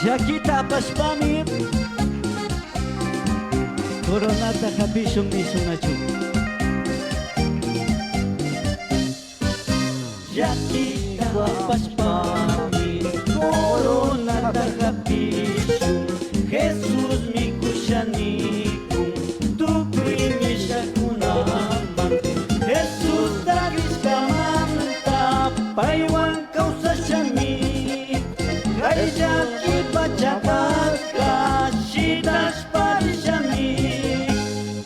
Shakita Pashpami Coronata Capishum Nisunachu Shakita Pashpami Coronata Capishum Jesus Mikushanikum Tukri Shakunaman Jesus Dagis Kamanta Paiwan Kausa Shami Kaijaki Pachataska Shitas Parishami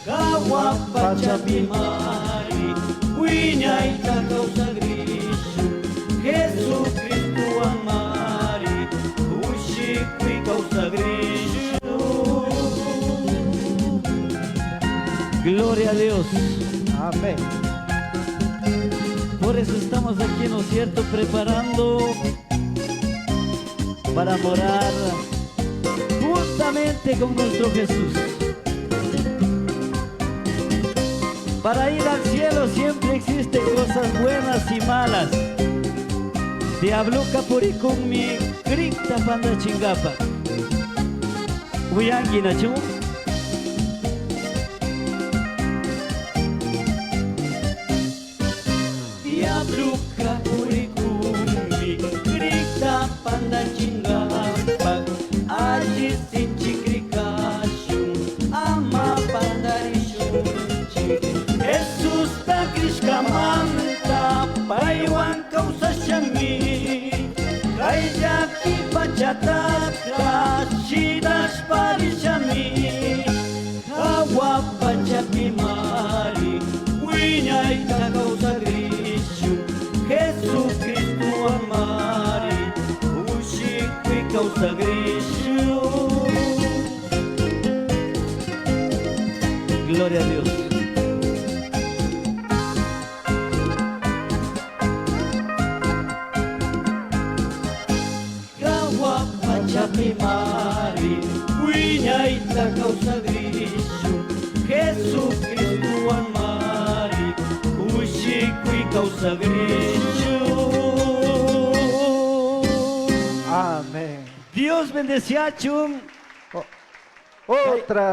Kawa Pachabimari Winyay Kausa Grishu Jesus Cristo Amari Ushikwi Kausa Grishu. Gloria a Dios. Amén. Por eso estamos aquí, ¿no es cierto?, preparando para morar juntamente con nuestro Jesús. Para ir al cielo siempre existen cosas buenas y malas. Diabluca purikumi, krikta panda chingapa. Uyangi nachu. Diabluca purikumi, krikta panda chingapa. Aji sinchi krikashun, ama pandarishunchi. Jesus ta krishkamanta, paiwan kausa shami. Kaijaki pachataka, shidas parishami. Kawa pachapimari, winyay ta kausa grishu. Jesus Cristo amari, ushikwi kausa grishu. Gloria a Dios. Kawa pachapimari, winyay ta kausa grishu. Jesus Cristo amari, ushikwi kausa grishu. Amén. Dios bendecia chum. Otra.